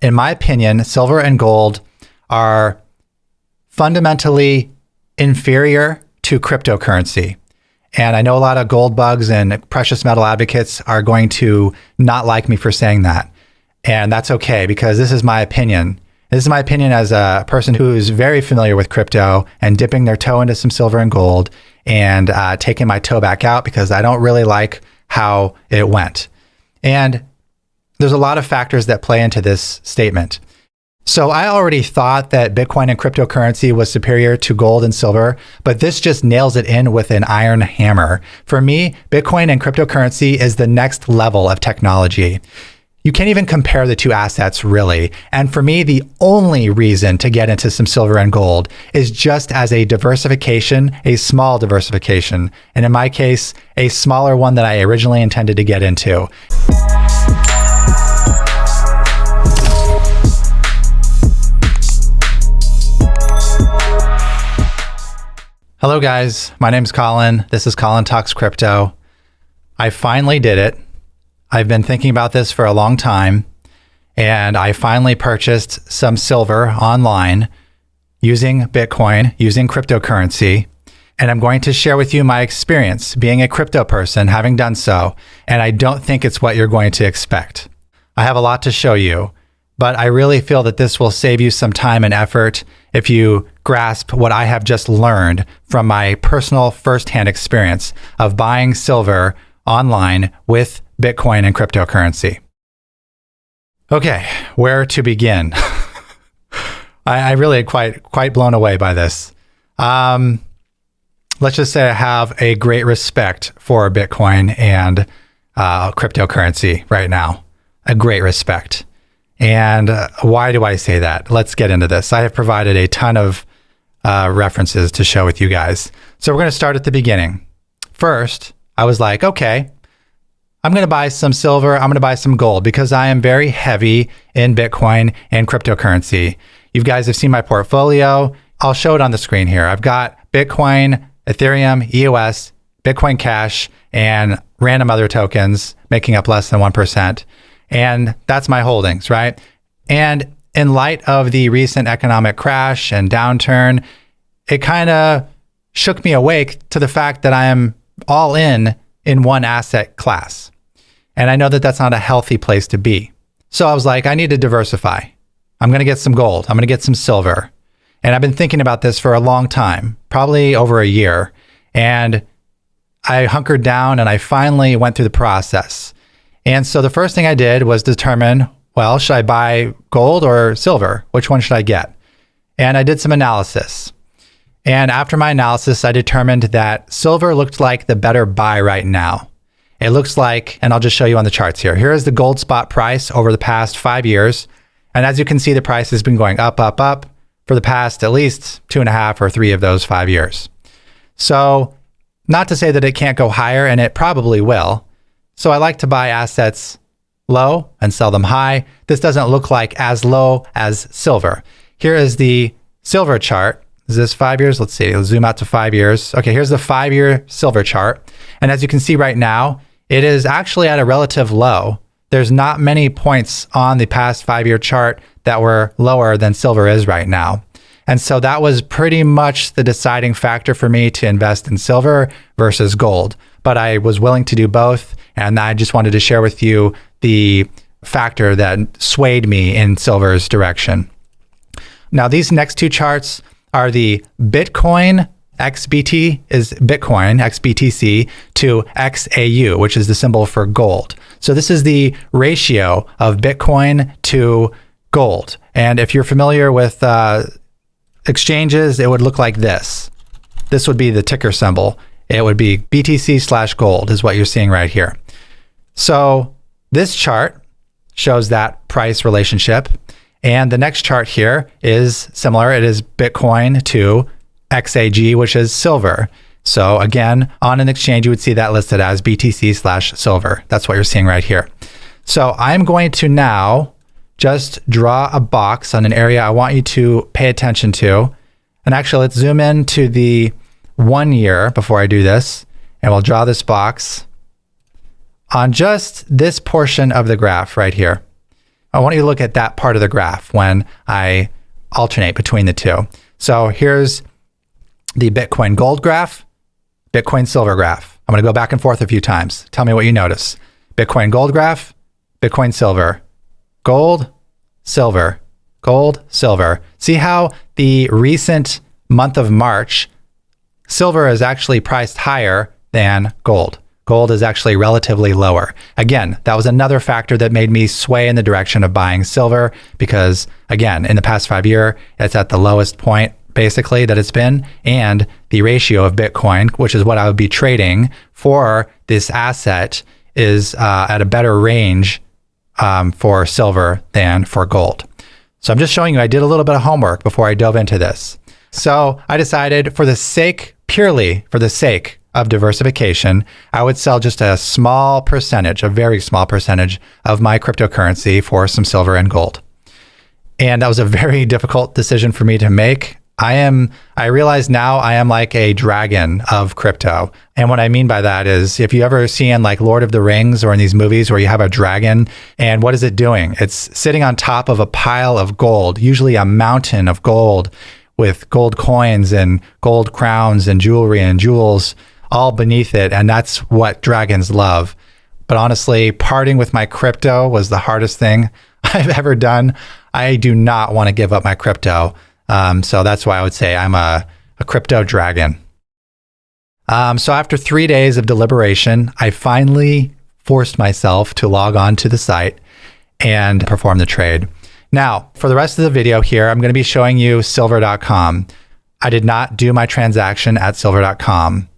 in my opinion, silver and gold are fundamentally inferior to cryptocurrency. And I know a lot of gold bugs and precious metal advocates are going to not like me for saying that. And that's okay, because this is my opinion. This is my opinion as a person who is very familiar with crypto and dipping their toe into some silver and gold and taking my toe back out because I don't really like how it went. And there's a lot of factors that play into this statement. So I already thought that Bitcoin and cryptocurrency was superior to gold and silver, but this just nails it in with an iron hammer. For me, Bitcoin and cryptocurrency is the next level of technology. You can't even compare the two assets, really. And for me, the only reason to get into some silver and gold is just as a diversification, a small diversification. And in my case, a smaller one than I originally intended to get into. Hello guys, my name's Colin. This is Colin Talks Crypto. I finally did it. I've been thinking about this for a long time, and I finally purchased some silver online using Bitcoin, using cryptocurrency, and I'm going to share with you my experience being a crypto person, having done so, and I don't think it's what you're going to expect. I have a lot to show you, but I really feel that this will save you some time and effort if you grasp what I have just learned from my personal firsthand experience of buying silver online with Bitcoin and cryptocurrency. Okay, where to begin? I really quite blown away by this. Let's just say I have a great respect for Bitcoin and cryptocurrency right now. A great respect. And why do I say that? Let's get into this. I have provided a ton of references to show with you guys. So we're going to start at the beginning. First, I was like, okay, I'm going to buy some silver. I'm going to buy some gold because I am very heavy in Bitcoin and cryptocurrency. You guys have seen my portfolio. I'll show it on the screen here. I've got Bitcoin, Ethereum, EOS, Bitcoin Cash, and random other tokens making up less than 1%. And that's my holdings, right? And in light of the recent economic crash and downturn, it kind of shook me awake to the fact that I am all in one asset class. And I know that that's not a healthy place to be. So I was like, I need to diversify. I'm going to get some gold. I'm going to get some silver. And I've been thinking about this for a long time, probably over a year. And I hunkered down and I finally went through the process. And so the first thing I did was determine, well, should I buy gold or silver? Which one should I get? And I did some analysis. And after my analysis, I determined that silver looked like the better buy right now. It looks like, and I'll just show you on the charts here. Here is the gold spot price over the past 5 years. And as you can see, the price has been going up, up, up for the past at least 2.5 or 3 of those 5 years. So not to say that it can't go higher, and it probably will. So I like to buy assets low and sell them high. This doesn't look like as low as silver. Here is the silver chart. Is this 5 years? Let's see. Let's zoom out to 5 years. Okay, here's the 5-year silver chart. And as you can see right now, it is actually at a relative low. There's not many points on the past 5-year chart that were lower than silver is right now. And so that was pretty much the deciding factor for me to invest in silver versus gold. But I was willing to do both. And I just wanted to share with you the factor that swayed me in silver's direction. Now, these next two charts are the Bitcoin XBT is Bitcoin XBTC to XAU, which is the symbol for gold. So this is the ratio of Bitcoin to gold. And if you're familiar with exchanges, it would look like this. This would be the ticker symbol. It would be BTC/gold is what you're seeing right here. So this chart shows that price relationship. And the next chart here is similar. It is Bitcoin to XAG, which is silver. So again, on an exchange, you would see that listed as BTC/silver. That's what you're seeing right here. So I'm going to now just draw a box on an area I want you to pay attention to. And actually, let's zoom in to the 1 year before I do this. And we'll draw this box on just this portion of the graph right here. I want you to look at that part of the graph when I alternate between the two. So here's the Bitcoin gold graph, Bitcoin silver graph. I'm going to go back and forth a few times. Tell me what you notice. Bitcoin gold graph, Bitcoin silver, gold, silver, gold, silver. See how the recent month of March, silver is actually priced higher than gold. Gold is actually relatively lower. Again, that was another factor that made me sway in the direction of buying silver because, again, in the past 5 years, it's at the lowest point basically that it's been, and the ratio of Bitcoin, which is what I would be trading for this asset, is at a better range for silver than for gold. So I'm just showing you I did a little bit of homework before I dove into this. So I decided purely for the sake of diversification, I would sell just a small percentage, a very small percentage of my cryptocurrency for some silver and gold. And that was a very difficult decision for me to make. I realize now I am like a dragon of crypto. And what I mean by that is if you ever see in like Lord of the Rings or in these movies where you have a dragon, and what is it doing? It's sitting on top of a pile of gold, usually a mountain of gold with gold coins and gold crowns and jewelry and jewels all beneath it. And that's what dragons love. But honestly, parting with my crypto was the hardest thing I've ever done. I do not want to give up my crypto. So that's why I would say I'm a crypto dragon. So after 3 days of deliberation, I finally forced myself to log on to the site and perform the trade. Now, for the rest of the video here, I'm going to be showing you silver.com. I did not do my transaction at silver.com.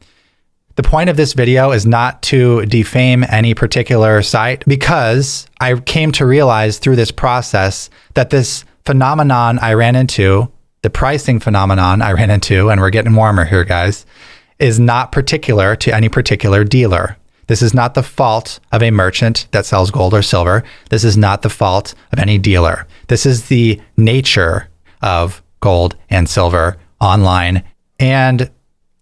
The point of this video is not to defame any particular site because I came to realize through this process that this phenomenon I ran into, the pricing phenomenon I ran into, and we're getting warmer here, guys, is not particular to any particular dealer. This is not the fault of a merchant that sells gold or silver. This is not the fault of any dealer. This is the nature of gold and silver online. And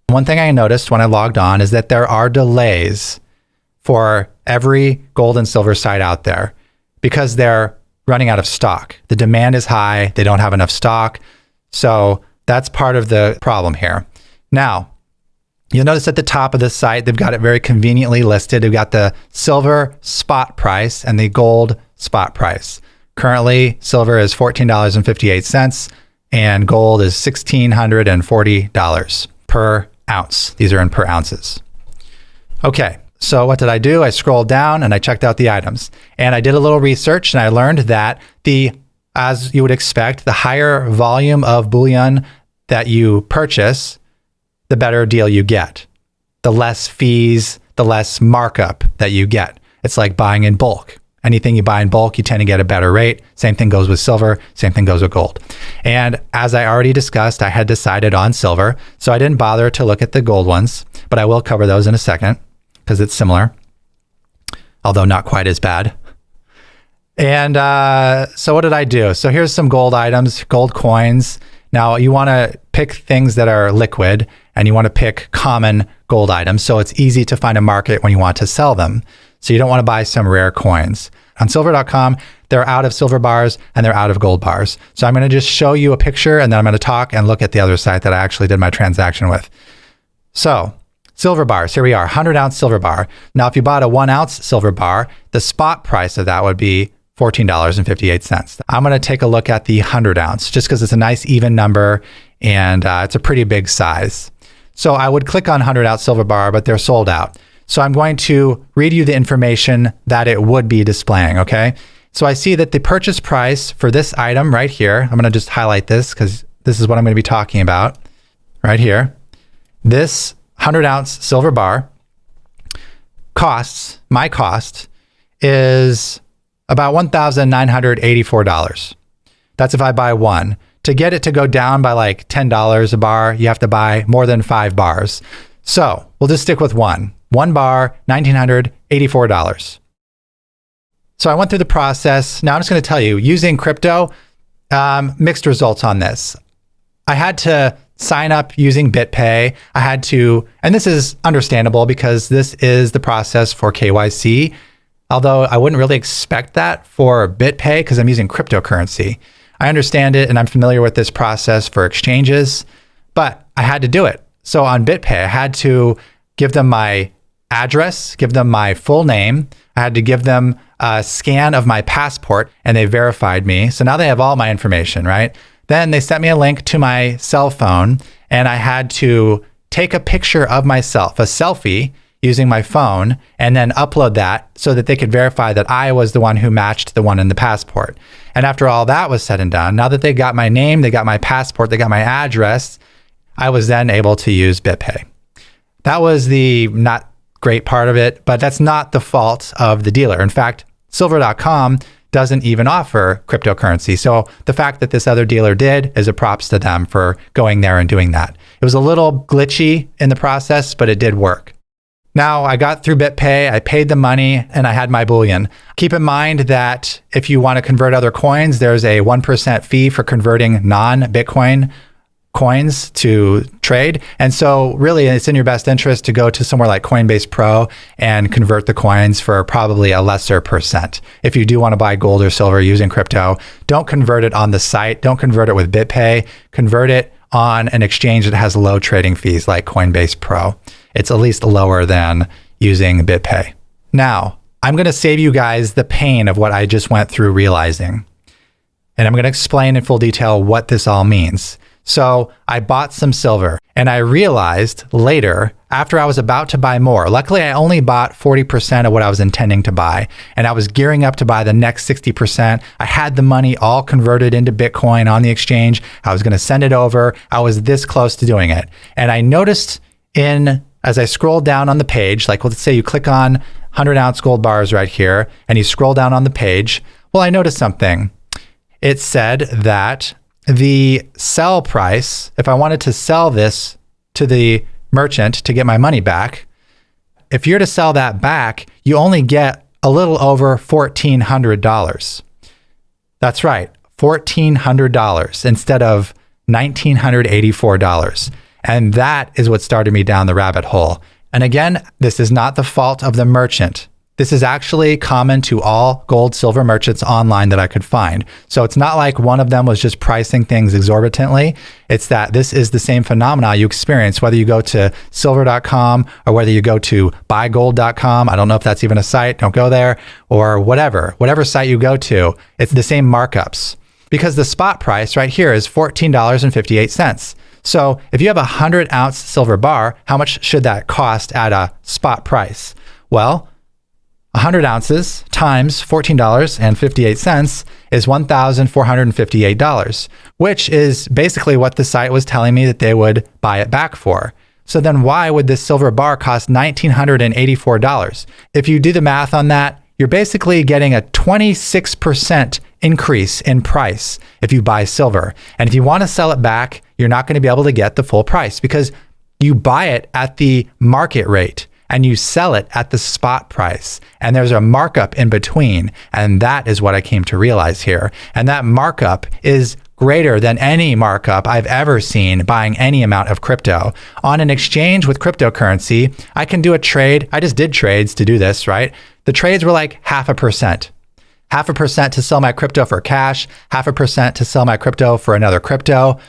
one thing I noticed when I logged on is that there are delays for every gold and silver site out there because they're running out of stock. The demand is high. They don't have enough stock. So that's part of the problem here. Now, you'll notice at the top of the site, they've got it very conveniently listed. They've got the silver spot price and the gold spot price. Currently, silver is $14.58 and gold is $1,640 per ounce. These are in per ounces. Okay, so what did I do? I scrolled down and I checked out the items. And I did a little research and I learned that as you would expect, the higher volume of bullion that you purchase, the better deal you get. The less fees, the less markup that you get. It's like buying in bulk. Anything you buy in bulk, you tend to get a better rate. Same thing goes with silver. Same thing goes with gold. And as I already discussed, I had decided on silver. So I didn't bother to look at the gold ones, but I will cover those in a second because it's similar, although not quite as bad. And so what did I do? So here's some gold items, gold coins. Now you want to pick things that are liquid and you want to pick common gold items. So it's easy to find a market when you want to sell them. So you don't want to buy some rare coins. On silver.com, they're out of silver bars and they're out of gold bars. So I'm going to just show you a picture and then I'm going to talk and look at the other site that I actually did my transaction with. So silver bars, here we are, 100-ounce silver bar. Now, if you bought a 1-ounce silver bar, the spot price of that would be $14.58. I'm going to take a look at the 100-ounce just because it's a nice even number and it's a pretty big size. So I would click on 100-ounce silver bar, but they're sold out. So I'm going to read you the information that it would be displaying, okay? So I see that the purchase price for this item right here, I'm going to just highlight this because this is what I'm going to be talking about right here. This 100-ounce silver bar my cost is about $1,984. That's if I buy one. To get it to go down by like $10 a bar, you have to buy more than 5 bars. So we'll just stick with one. One bar, $1,984. So I went through the process. Now I'm just going to tell you, using crypto, mixed results on this. I had to sign up using BitPay. I had to, and this is understandable because this is the process for KYC. although I wouldn't really expect that for BitPay because I'm using cryptocurrency. I understand it and I'm familiar with this process for exchanges, but I had to do it. So on BitPay, I had to give them my address, give them my full name. I had to give them a scan of my passport and they verified me. So now they have all my information, right? Then they sent me a link to my cell phone and I had to take a picture of myself, a selfie, using my phone, and then upload that so that they could verify that I was the one who matched the one in the passport. And after all that was said and done, now that they got my name, they got my passport, they got my address, I was then able to use BitPay. That was the not great part of it, but that's not the fault of the dealer. In fact, silver.com doesn't even offer cryptocurrency. So the fact that this other dealer did is a props to them for going there and doing that. It was a little glitchy in the process, but it did work. Now I got through BitPay, I paid the money, and I had my Bullion. Keep in mind that if you want to convert other coins, there's a 1% fee for converting non-Bitcoin coins to trade. And so really it's in your best interest to go to somewhere like Coinbase Pro and convert the coins for probably a lesser percent. If you do want to buy gold or silver using crypto, don't convert it on the site. Don't convert it with BitPay. Convert it on an exchange that has low trading fees like Coinbase Pro. It's at least lower than using BitPay. Now, I'm going to save you guys the pain of what I just went through realizing. And I'm going to explain in full detail what this all means. So I bought some silver and I realized later, after I was about to buy more, luckily I only bought 40% of what I was intending to buy. And I was gearing up to buy the next 60%. I had the money all converted into Bitcoin on the exchange. I was going to send it over. I was this close to doing it. And I noticed as I scrolled down on the page, like let's say you click on 100-ounce gold bars right here and you scroll down on the page. Well, I noticed something. It said that the sell price, if I wanted to sell this to the merchant to get my money back, if you're to sell that back, you only get a little over $1,400. That's right, $1,400 instead of $1,984. And that is what started me down the rabbit hole. And again, this is not the fault of the merchant. This is actually common to all gold, silver merchants online that I could find. So it's not like one of them was just pricing things exorbitantly. It's that this is the same phenomena you experience, whether you go to silver.com or whether you go to buygold.com. I don't know if that's even a site. Don't go there. Or whatever site you go to, it's the same markups. Because the spot price right here is $14.58. So if you have a 100-ounce silver bar, how much should that cost at a spot price? Well, 100 ounces times $14.58 is $1,458, which is basically what the site was telling me that they would buy it back for. So then why would this silver bar cost $1,984? If you do the math on that, you're basically getting a 26% increase in price if you buy silver. And if you want to sell it back, you're not going to be able to get the full price because you buy it at the market rate and you sell it at the spot price. And there's a markup in between. And that is what I came to realize here. And that markup is greater than any markup I've ever seen buying any amount of crypto. On an exchange with cryptocurrency, I can do a trade. I just did trades to do this, right? The trades were like 0.5%. 0.5% to sell my crypto for cash, 0.5% to sell my crypto for another crypto,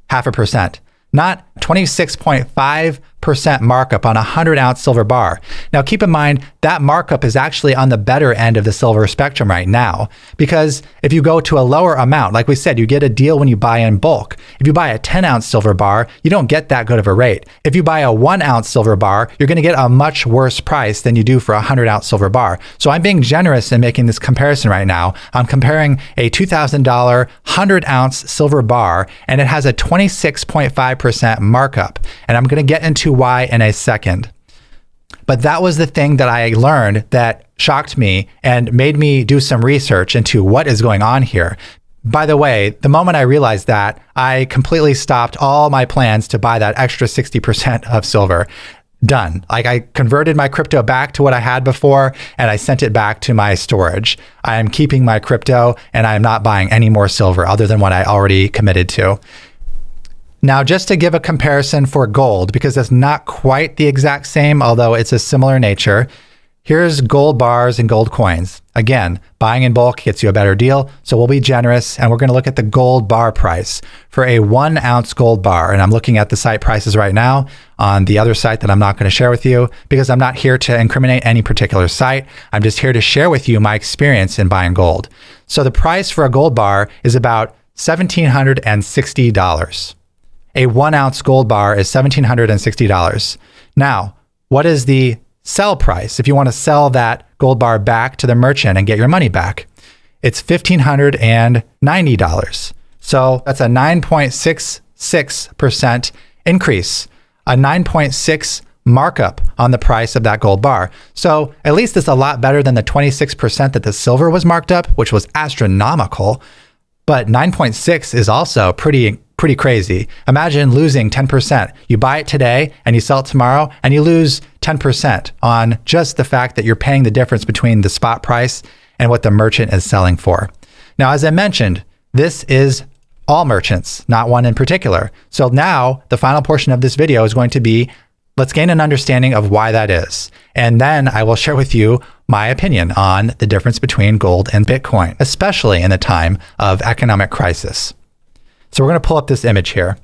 0.5%. Not 26.5% markup on a 100-ounce silver bar. Now, keep in mind that markup is actually on the better end of the silver spectrum right now, because if you go to a lower amount, like we said, you get a deal when you buy in bulk. If you buy a 10-ounce silver bar, you don't get that good of a rate. If you buy a 1-ounce silver bar, you're going to get a much worse price than you do for a 100-ounce silver bar. So I'm being generous in making this comparison right now. I'm comparing a $2,000 100-ounce silver bar, and it has a 26.5% markup. And I'm going to get into why in a second. But that was the thing that I learned that shocked me and made me do some research into what is going on here. By the way, the moment I realized that, I completely stopped all my plans to buy that extra 60% of silver. Done. Like, I converted my crypto back to what I had before and I sent it back to my storage. I am keeping my crypto and I am not buying any more silver other than what I already committed to. Now, just to give a comparison for gold, because it's not quite the exact same, although it's a similar nature, here's gold bars and gold coins. Again, buying in bulk gets you a better deal, so we'll be generous, and we're going to look at the gold bar price for a 1 ounce gold bar. And I'm looking at the site prices right now on the other site that I'm not going to share with you because I'm not here to incriminate any particular site. I'm just here to share with you my experience in buying gold. So the price for a gold bar is about $1,760. A 1 ounce gold bar is $1,760. Now, what is the sell price if you want to sell that gold bar back to the merchant and get your money back? It's $1,590. So that's a 9.66% increase, a 9.6 markup on the price of that gold bar. So at least it's a lot better than the 26% that the silver was marked up, which was astronomical. But 9.6 is also pretty crazy. Imagine losing 10%. You buy it today and you sell it tomorrow and you lose 10% on just the fact that you're paying the difference between the spot price and what the merchant is selling for. Now, as I mentioned, this is all merchants, not one in particular. So now the final portion of this video is going to be, let's gain an understanding of why that is. And then I will share with you my opinion on the difference between gold and Bitcoin, especially in the time of economic crisis. So we're going to pull up this image here.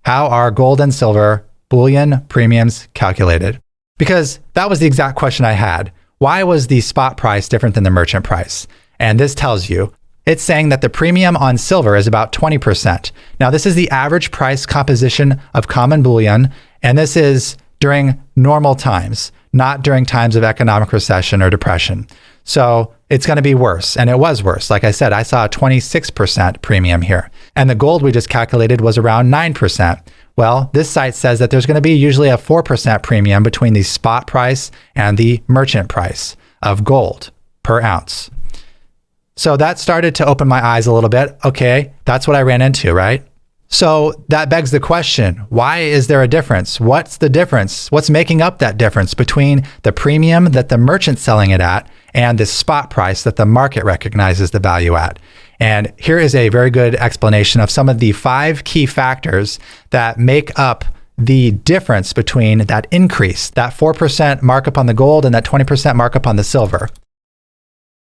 How are gold and silver bullion premiums calculated? Because that was the exact question I had. Why was the spot price different than the merchant price? And this tells you, it's saying that the premium on silver is about 20%. Now, this is the average price composition of common bullion, and this is during normal times, not during times of economic recession or depression. So it's going to be worse. And it was worse. Like I said, I saw a 26% premium here. And the gold we just calculated was around 9%. Well, this site says that there's going to be usually a 4% premium between the spot price and the merchant price of gold per ounce. So that started to open my eyes a little bit. Okay, that's what I ran into, right? So that begs the question, why is there a difference? What's the difference? What's making up that difference between the premium that the merchant's selling it at and the spot price that the market recognizes the value at? And here is a very good explanation of some of the 5 key factors that make up the difference between that increase, that 4% markup on the gold and that 20% markup on the silver.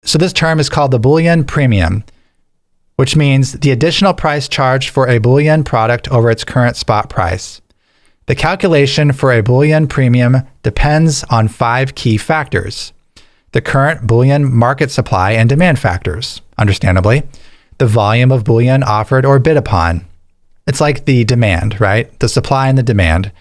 So this term is called the bullion premium, which means the additional price charged for a bullion product over its current spot price. The calculation for a bullion premium depends on 5 key factors: the current bullion market supply and demand factors, understandably, the volume of bullion offered or bid upon. It's like the demand, right? The supply and the demand.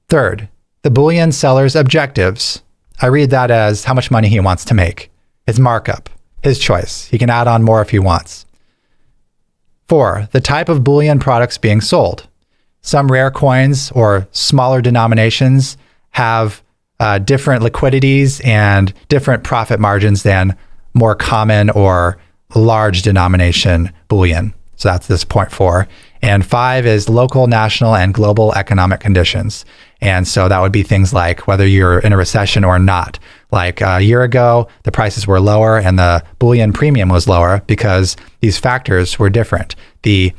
Third, the bullion seller's objectives. I read that as how much money he wants to make. His markup, his choice. He can add on more if he wants. 4, the type of bullion products being sold. Some rare coins or smaller denominations have different liquidities and different profit margins than more common or large denomination bullion. So that's this point 4. And 5 is local, national, and global economic conditions. And so that would be things like whether you're in a recession or not. Like a year ago, the prices were lower and the bullion premium was lower because these factors were different. The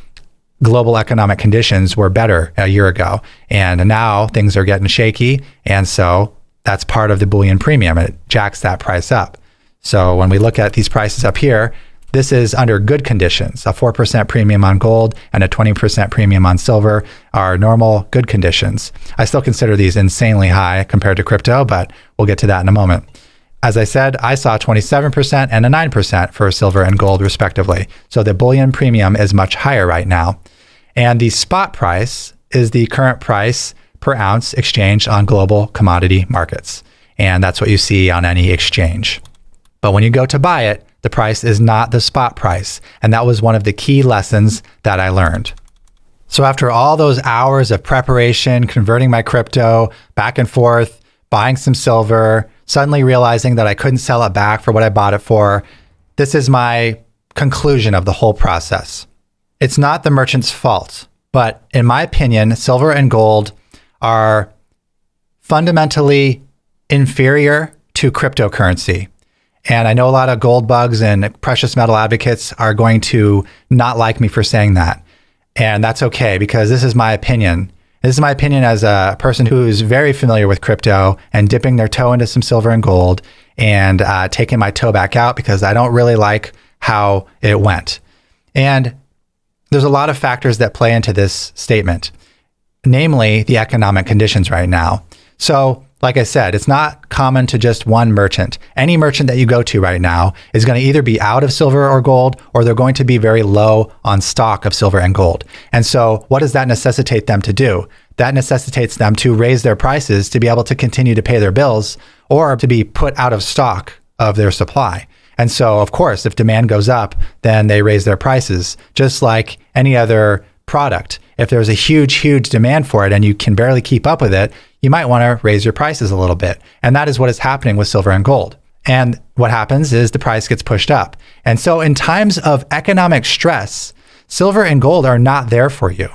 global economic conditions were better a year ago. And now things are getting shaky. And so that's part of the bullion premium. It jacks that price up. So when we look at these prices up here, this is under good conditions. A 4% premium on gold and a 20% premium on silver are normal, good conditions. I still consider these insanely high compared to crypto, but we'll get to that in a moment. As I said, I saw 27% and a 9% for silver and gold, respectively. So the bullion premium is much higher right now. And the spot price is the current price per ounce exchanged on global commodity markets. And that's what you see on any exchange. But when you go to buy it, the price is not the spot price. And that was one of the key lessons that I learned. So after all those hours of preparation, converting my crypto back and forth, buying some silver, suddenly realizing that I couldn't sell it back for what I bought it for, this is my conclusion of the whole process. It's not the merchant's fault, but in my opinion, silver and gold are fundamentally inferior to cryptocurrency. And I know a lot of gold bugs and precious metal advocates are going to not like me for saying that. And that's okay, because this is my opinion. This is my opinion as a person who's very familiar with crypto and dipping their toe into some silver and gold and taking my toe back out because I don't really like how it went. And there's a lot of factors that play into this statement, namely the economic conditions right now. So, like I said, it's not common to just one merchant. Any merchant that you go to right now is going to either be out of silver or gold, or they're going to be very low on stock of silver and gold. And so what does that necessitate them to do? That necessitates them to raise their prices to be able to continue to pay their bills or to be put out of stock of their supply. And so, of course, if demand goes up, then they raise their prices, just like any other product. If there's a huge, huge demand for it and you can barely keep up with it, you might want to raise your prices a little bit. And that is what is happening with silver and gold. And what happens is the price gets pushed up. And so in times of economic stress, silver and gold are not there for you.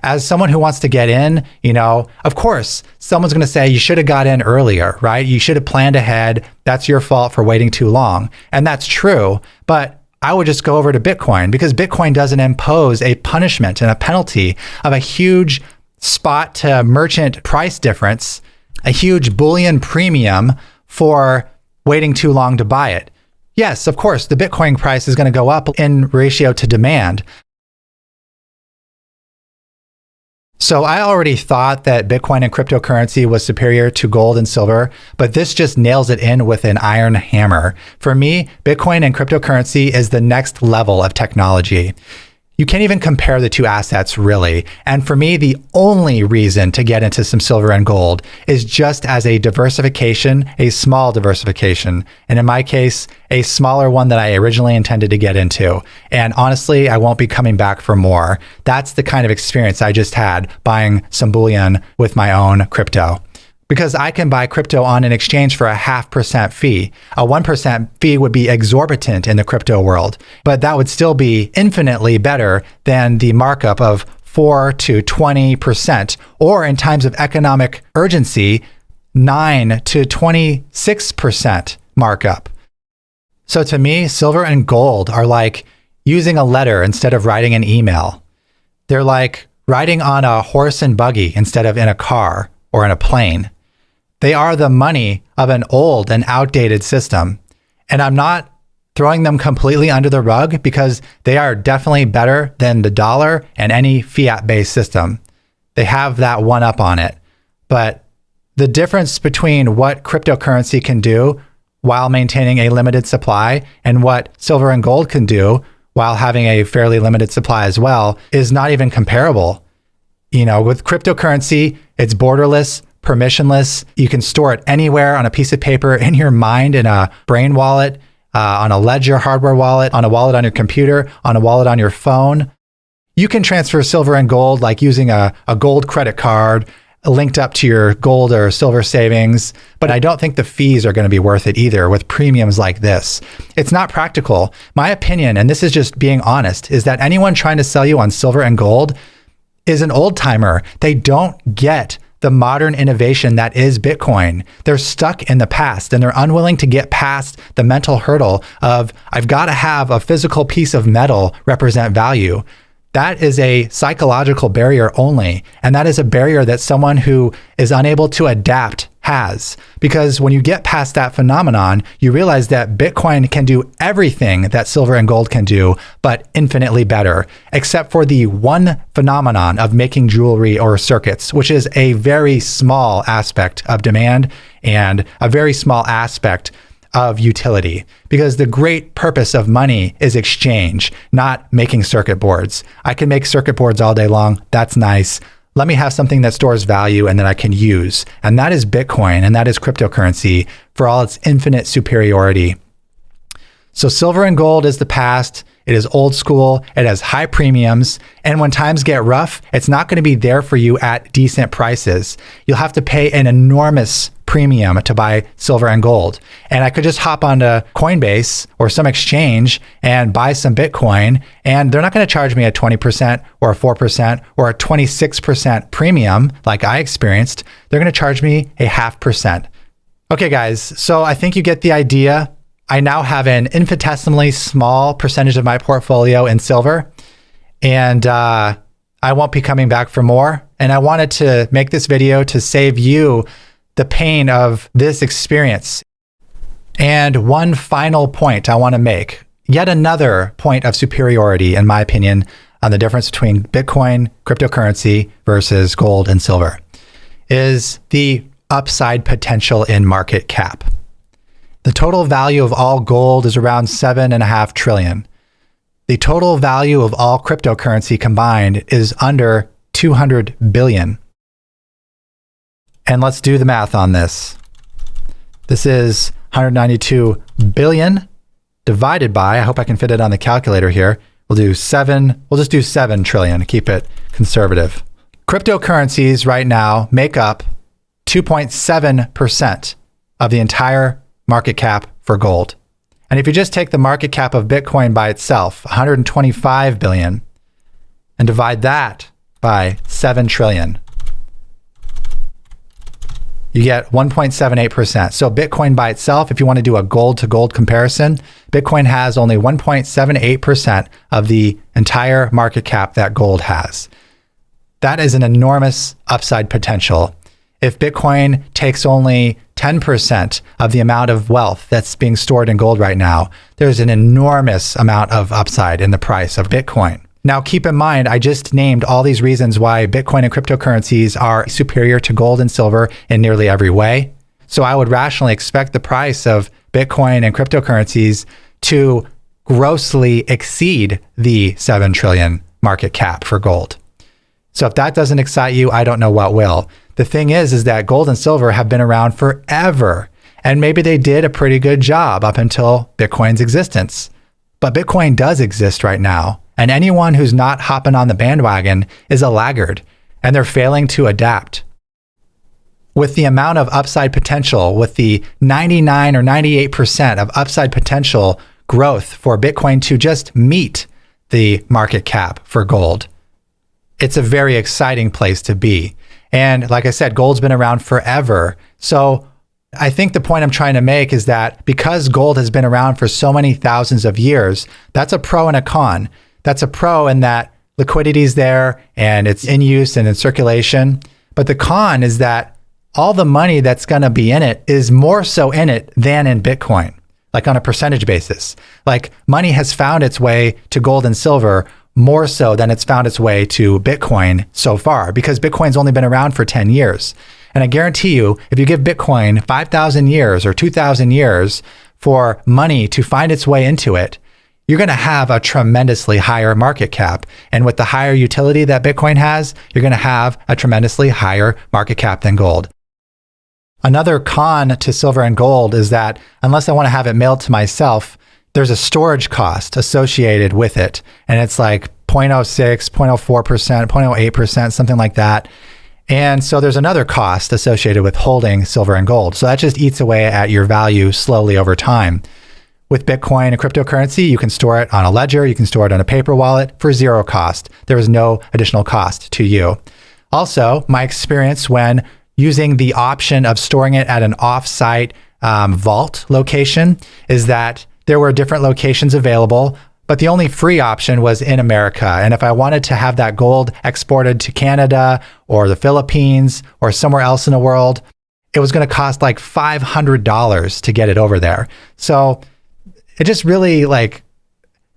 As someone who wants to get in, of course, someone's going to say you should have got in earlier, right? You should have planned ahead. That's your fault for waiting too long. And that's true. But I would just go over to Bitcoin because Bitcoin doesn't impose a punishment and a penalty of a huge spot to merchant price difference, a huge bullion premium for waiting too long to buy it. Yes, of course, the Bitcoin price is going to go up in ratio to demand. So I already thought that Bitcoin and cryptocurrency was superior to gold and silver, but this just nails it in with an iron hammer. For me, Bitcoin and cryptocurrency is the next level of technology. You can't even compare the two assets, really. And for me, the only reason to get into some silver and gold is just as a diversification, a small diversification. And in my case, a smaller one that I originally intended to get into. And honestly, I won't be coming back for more. That's the kind of experience I just had buying some bullion with my own crypto. Because I can buy crypto on an exchange for a 0.5% fee. A 1% fee would be exorbitant in the crypto world, but that would still be infinitely better than the markup of 4 to 20%, or in times of economic urgency, 9 to 26% markup. So to me, silver and gold are like using a letter instead of writing an email. They're like riding on a horse and buggy instead of in a car or in a plane. They are the money of an old and outdated system. And I'm not throwing them completely under the rug because they are definitely better than the dollar and any fiat-based system. They have that one up on it. But the difference between what cryptocurrency can do while maintaining a limited supply and what silver and gold can do while having a fairly limited supply as well is not even comparable. With cryptocurrency, it's borderless, permissionless. You can store it anywhere on a piece of paper, in your mind, in a brain wallet, on a ledger hardware wallet, on a wallet on your computer, on a wallet on your phone. You can transfer silver and gold like using a gold credit card linked up to your gold or silver savings, but I don't think the fees are going to be worth it either with premiums like this. It's not practical. My opinion, and this is just being honest, is that anyone trying to sell you on silver and gold is an old timer. They don't get the modern innovation that is Bitcoin. They're stuck in the past and they're unwilling to get past the mental hurdle of, I've got to have a physical piece of metal represent value. That is a psychological barrier only. And that is a barrier that someone who is unable to adapt has. Because when you get past that phenomenon, you realize that Bitcoin can do everything that silver and gold can do, but infinitely better, except for the one phenomenon of making jewelry or circuits, which is a very small aspect of demand and a very small aspect of utility, because the great purpose of money is exchange, not making circuit boards. I can make circuit boards all day long. That's nice. Let me have something that stores value and that I can use. And that is Bitcoin, and that is cryptocurrency for all its infinite superiority. So silver and gold is the past. It is old school. It has high premiums. And when times get rough, it's not going to be there for you at decent prices. You'll have to pay an enormous premium to buy silver and gold. And I could just hop onto Coinbase or some exchange and buy some Bitcoin, and they're not going to charge me a 20% or a 4% or a 26% premium like I experienced. They're going to charge me a 0.5%. Okay, guys, so I think you get the idea. I now have an infinitesimally small percentage of my portfolio in silver, and I won't be coming back for more. And I wanted to make this video to save you the pain of this experience. And one final point I want to make, yet another point of superiority, in my opinion, on the difference between Bitcoin, cryptocurrency versus gold and silver, is the upside potential in market cap. The total value of all gold is around 7.5 trillion. The total value of all cryptocurrency combined is under 200 billion. And let's do the math on this. This is 192 billion divided by, I hope I can fit it on the calculator here. We'll just do 7 trillion, keep it conservative. Cryptocurrencies right now make up 2.7% of the entire market cap for gold. And if you just take the market cap of Bitcoin by itself, 125 billion, and divide that by 7 trillion, you get 1.78%. So Bitcoin by itself, if you want to do a gold to gold comparison, Bitcoin has only 1.78% of the entire market cap that gold has. That is an enormous upside potential. If Bitcoin takes only 10% of the amount of wealth that's being stored in gold right now, there's an enormous amount of upside in the price of Bitcoin. Now, keep in mind, I just named all these reasons why Bitcoin and cryptocurrencies are superior to gold and silver in nearly every way. So I would rationally expect the price of Bitcoin and cryptocurrencies to grossly exceed the 7 trillion market cap for gold. So if that doesn't excite you, I don't know what will. The thing is that gold and silver have been around forever, and maybe they did a pretty good job up until Bitcoin's existence. But Bitcoin does exist right now, and anyone who's not hopping on the bandwagon is a laggard, and they're failing to adapt. With the amount of upside potential, with the 99 or 98% of upside potential growth for Bitcoin to just meet the market cap for gold, it's a very exciting place to be. And like I said, gold's been around forever. So I think the point I'm trying to make is that because gold has been around for so many thousands of years, that's a pro and a con. That's a pro in that liquidity is there and it's in use and in circulation. But the con is that all the money that's going to be in it is more so in it than in Bitcoin, like on a percentage basis. Like money has found its way to gold and silver more so than it's found its way to Bitcoin so far, because Bitcoin's only been around for 10 years. And I guarantee you, if you give Bitcoin 5,000 years or 2,000 years for money to find its way into it, you're going to have a tremendously higher market cap. And with the higher utility that Bitcoin has, you're going to have a tremendously higher market cap than gold. Another con to silver and gold is that unless I want to have it mailed to myself, there's a storage cost associated with it. And it's like 0.06, 0.04%, 0.08%, something like that. And so there's another cost associated with holding silver and gold. So that just eats away at your value slowly over time. With Bitcoin and cryptocurrency, you can store it on a ledger, you can store it on a paper wallet for zero cost. There is no additional cost to you. Also, my experience when using the option of storing it at an off-site vault location is that there were different locations available, but the only free option was in America. And if I wanted to have that gold exported to Canada or the Philippines or somewhere else in the world, it was going to cost like $500 to get it over there. So it just really look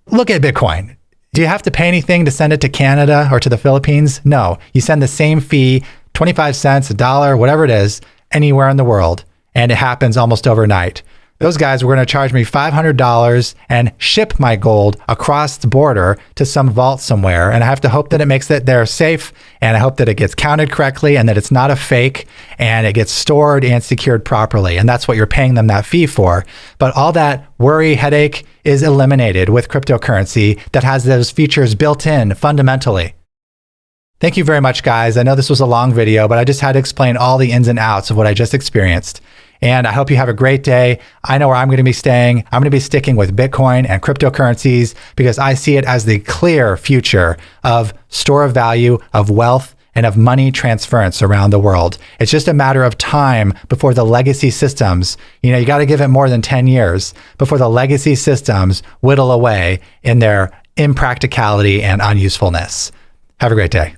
at Bitcoin. Do you have to pay anything to send it to Canada or to the Philippines? No, you send the same fee, 25 cents, $1, whatever it is, anywhere in the world. And it happens almost overnight. Those guys were going to charge me $500 and ship my gold across the border to some vault somewhere. And I have to hope that it makes it there safe. And I hope that it gets counted correctly and that it's not a fake and it gets stored and secured properly. And that's what you're paying them that fee for. But all that worry, headache is eliminated with cryptocurrency that has those features built in fundamentally. Thank you very much, guys. I know this was a long video, but I just had to explain all the ins and outs of what I just experienced. And I hope you have a great day. I know where I'm going to be staying. I'm going to be sticking with Bitcoin and cryptocurrencies because I see it as the clear future of store of value, of wealth, and of money transference around the world. It's just a matter of time before the legacy systems, you got to give it more than 10 years before the legacy systems whittle away in their impracticality and unusefulness. Have a great day.